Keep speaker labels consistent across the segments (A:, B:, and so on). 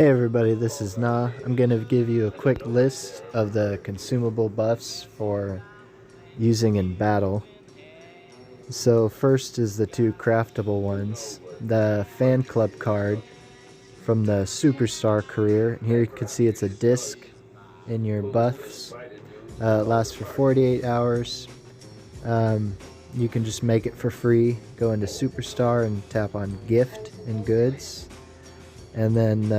A: Hey everybody, this is Na. I'm going to give you a quick list of the consumable buffs for using in battle. So first is the two craftable ones. The fan club card from the superstar career. And here you can see it's a disc in your buffs. It lasts for 48 hours. You can just make it for free. Go into superstar and tap on gift and goods. And then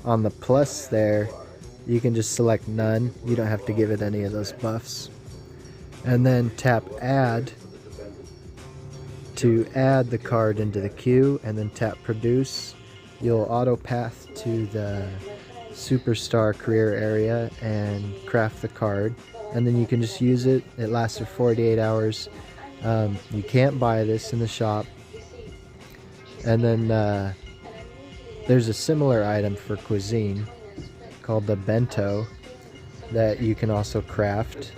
A: on the plus there, you can just select none. You don't have to give it any of those buffs. And then tap add to add the card into the queue, and then tap produce. You'll auto path to the superstar career area and craft the card, and then you can just use it. It lasts for 48 hours. You can't buy this in the shop. And then there's a similar item for Cuisine called the Bento that you can also craft.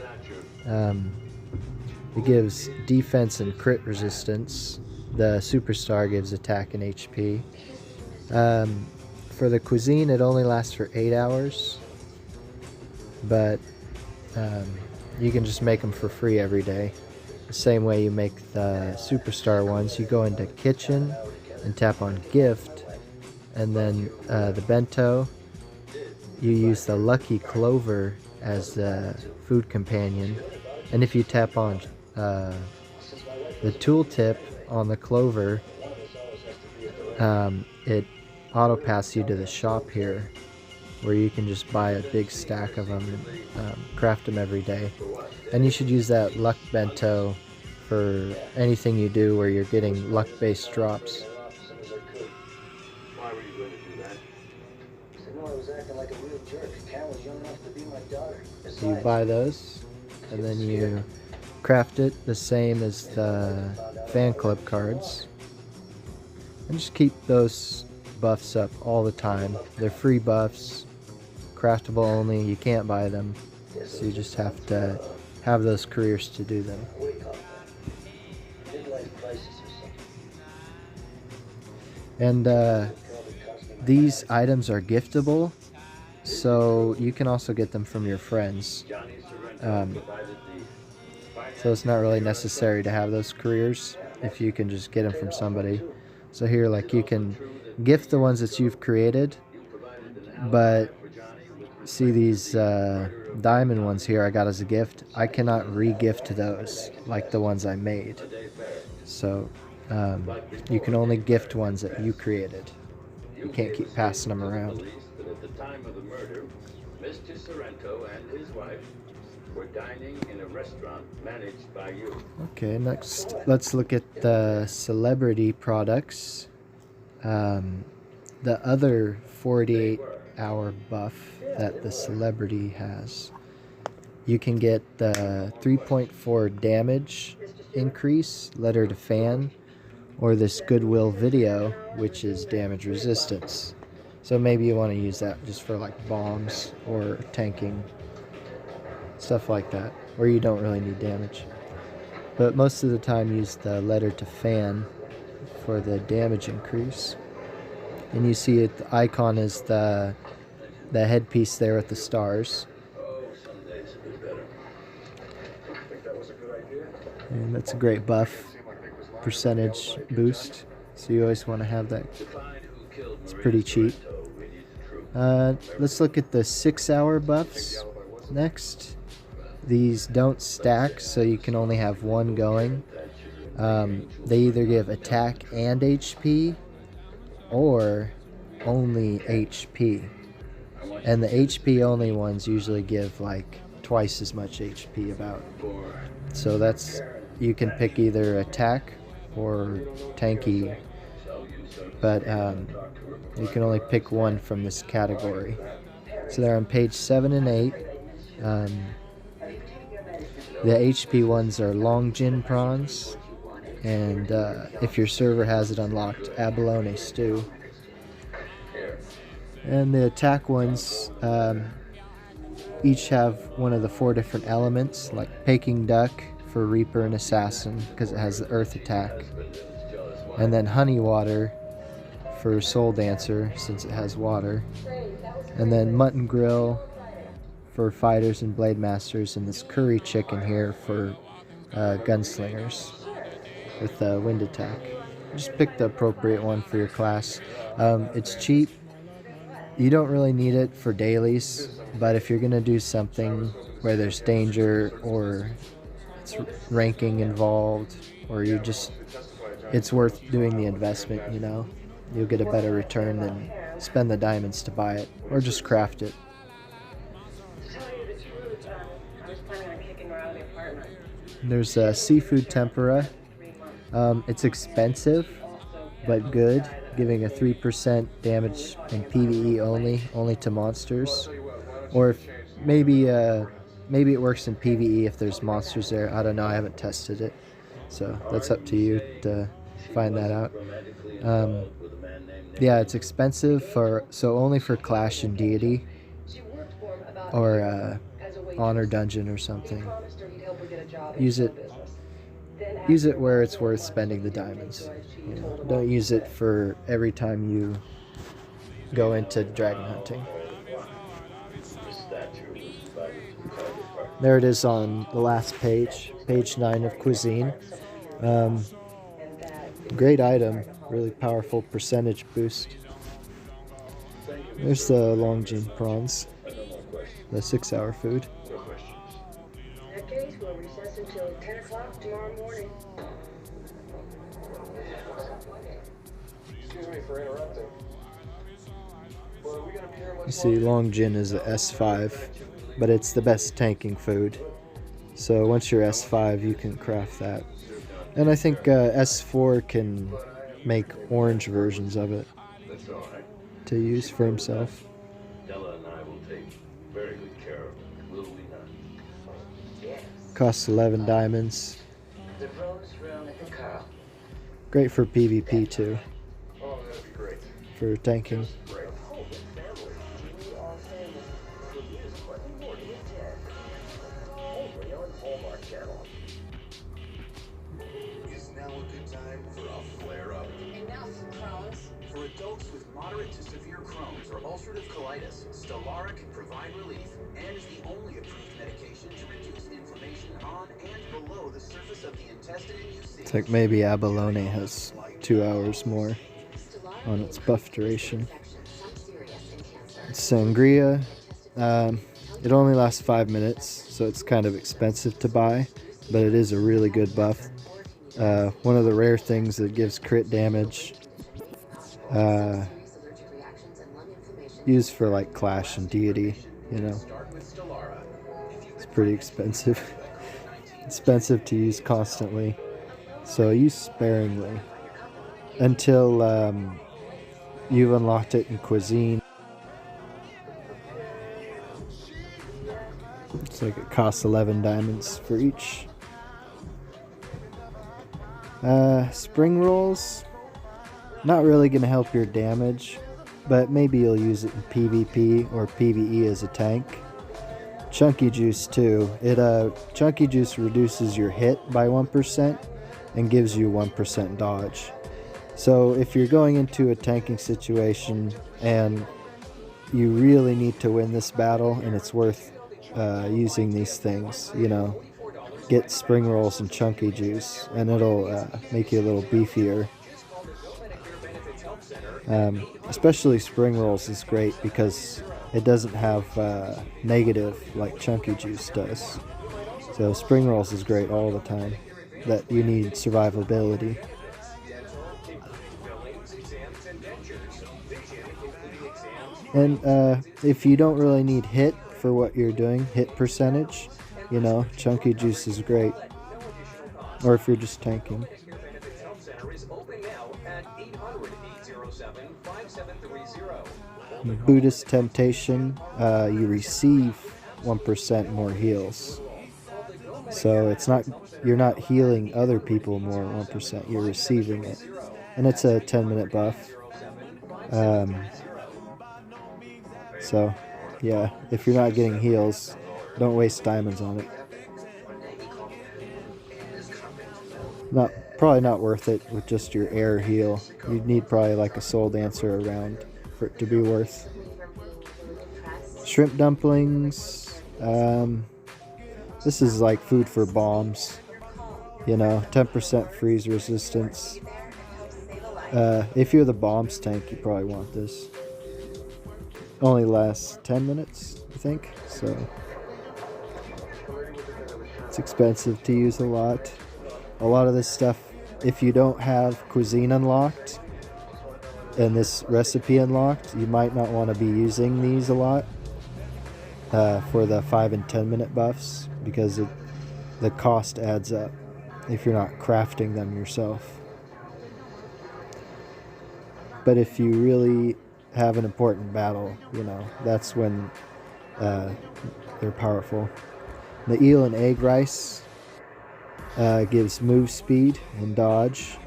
A: It gives defense and crit resistance. The superstar gives attack and HP. For the Cuisine, it only lasts for 8 hours, but you can just make them for free every day. The same way you make the superstar ones. You go into kitchen and tap on gift, and then the Bento, you use the lucky clover as the food companion, and if you tap on the tooltip on the clover, it auto passes you to the shop here, where you can just buy a big stack of them and craft them every day. And you should use that luck Bento for anything you do where you're getting luck based drops.
B: Why were you going to do that? I was acting like a real jerk. Cal was young enough to be my daughter.
A: So you buy those, and then you craft it the same as the fan club cards. And just keep those buffs up all the time. They're free buffs, craftable only. You can't buy them, so you just have to have those careers to do them. And these items are giftable, so you can also get them from your friends. So it's not really necessary to have those careers if you can just get them from somebody. So here, like, you can gift the ones that you've created, but see these diamond ones here I got as a gift, I cannot re-gift those like the ones I made. So you can only gift ones that you created. You can't keep passing them around.
B: At the time of the murder, Mr. Sorrento and his wife were dining in a restaurant managed by you.
A: Okay, next let's look at the celebrity products. The other 48-hour buff that the celebrity has. You can get the 3.4 damage increase, letter to fan, or this goodwill video, which is damage resistance. So maybe you want to use that just for like bombs or tanking, stuff like that, where you don't really need damage. But most of the time use the letter to fan for the damage increase. And you see it, the icon is the headpiece there with the stars. And that's a great buff percentage boost, so you always want to have that. It's pretty cheap. Let's look at the 6-hour buffs next. These don't stack, so you can only have one going. They either give attack and HP or only HP, and the HP only ones usually give like twice as much HP about. So that's, you can pick either attack or tanky, but you can only pick one from this category. So they're on page 7 and 8. The HP ones are long gin prawns, and if your server has it unlocked, abalone stew. And the attack ones each have one of the 4 different elements, like Peking Duck for Reaper and Assassin because it has the earth attack, and then Honey Water for Soul Dancer since it has water. And then Mutton Grill for fighters and blade masters, and this curry chicken here for gunslingers with wind attack. Just pick the appropriate one for your class. It's cheap. You don't really need it for dailies, but if you're going to do something where there's danger or it's ranking involved, or it's worth doing the investment, you know. You'll get a better return than spend the diamonds to buy it, or just craft it. There's seafood tempura. It's expensive, but good, giving a 3% damage in PvE only to monsters. Or if maybe it works in PvE if there's monsters there. I don't know, I haven't tested it. So that's up to you to find that out. Yeah, it's expensive so only for Clash and Deity or Honor Dungeon or something. Use it where it's worth spending the diamonds. You know, don't use it for every time you go into dragon hunting. There it is on the last page, page 9 of Cuisine. Great item, really powerful percentage boost. There's the Longjin prawns, the 6-hour food.
C: In that case, we'll recess until 10 o'clock tomorrow morning.
D: Excuse me for interrupting. But are we gonna appear much
A: You see, Longjin is a S5, but it's the best tanking food. So once you're S5, you can craft that. And I think S4 can make orange versions of it to use for himself.
B: Della and I will take very good care of it, will we not?
A: Costs 11 diamonds.
C: The rose room at the Carl.
A: Great for PvP too,
D: Oh, that'd be great.
A: for tanking.
D: Great.
E: Is now a good time for a flare-up?
F: Enough, Crohn's.
E: For adults with moderate to severe Crohn's or ulcerative colitis, Stellara can provide relief and is the only approved medication to reduce inflammation on and below the surface of the intestine in UC.
A: It's like maybe abalone has 2 hours more on its buff duration. It's sangria. It only lasts 5 minutes, so it's kind of expensive to buy, but it is a really good buff. One of the rare things that gives crit damage. Used for like Clash and Deity, you know. It's pretty expensive. Expensive to use constantly, so use sparingly until you've unlocked it in Cuisine. Looks like it costs 11 diamonds for each. Spring rolls, not really going to help your damage, but maybe you'll use it in PvP or PvE as a tank. Chunky Juice too. Chunky Juice reduces your hit by 1% and gives you 1% dodge. So if you're going into a tanking situation and you really need to win this battle and it's worth using these things, you know, get spring rolls and Chunky Juice and it'll make you a little beefier. Especially spring rolls is great because it doesn't have negative like Chunky Juice does. So spring rolls is great all the time. That you need survivability. And if you don't really need hit for what you're doing, hit percentage, you know, Chunky Juice is great. Or if you're just tanking. Buddhist Temptation, you receive 1% more heals. So you're not healing other people more 1%, you're receiving it. And it's a 10-minute buff. So yeah, if you're not getting heals, don't waste diamonds on it. Not probably not worth it with just your air heel. You'd need probably like a soul dancer around for it to be worth. Shrimp dumplings. This is like food for bombs. You know, 10% freeze resistance. If you're the bombs tank, you probably want this. Only lasts 10 minutes, I think. So it's expensive to use a lot. A lot of this stuff, if you don't have Cuisine unlocked and this recipe unlocked, you might not want to be using these a lot for the 5 and 10 minute buffs, because the cost adds up if you're not crafting them yourself. But if you really have an important battle, you know, that's when they're powerful. The eel and egg rice gives move speed and dodge,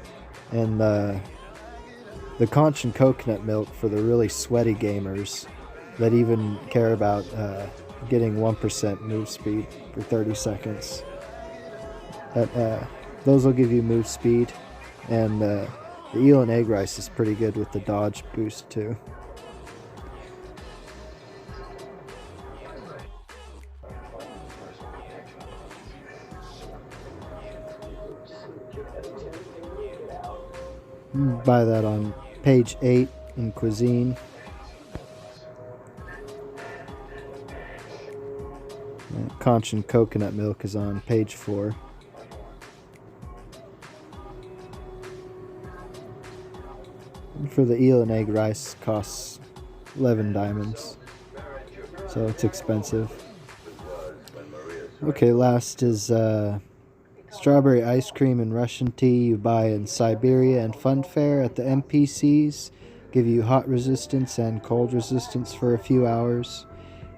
A: and the conch and coconut milk for the really sweaty gamers that even care about getting 1% move speed for 30 seconds. Those will give you move speed, and the eel and egg rice is pretty good with the dodge boost too. Buy that on page 8 in Cuisine. Conch and coconut milk is on page 4. And for the eel and egg rice, costs 11 diamonds, so it's expensive. Okay, last is strawberry ice cream and Russian tea you buy in Siberia and Fun Fair at the NPCs. Give you hot resistance and cold resistance for a few hours.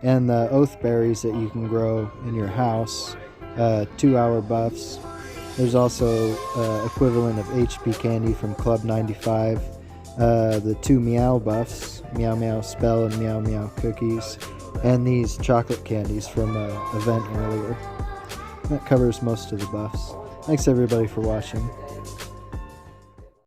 A: And the oath berries that you can grow in your house, 2-hour buffs. There's also equivalent of HP candy from Club 95. The 2 meow buffs, meow meow spell and meow meow cookies. And these chocolate candies from an event earlier. That covers most of the buffs. Thanks everybody for watching.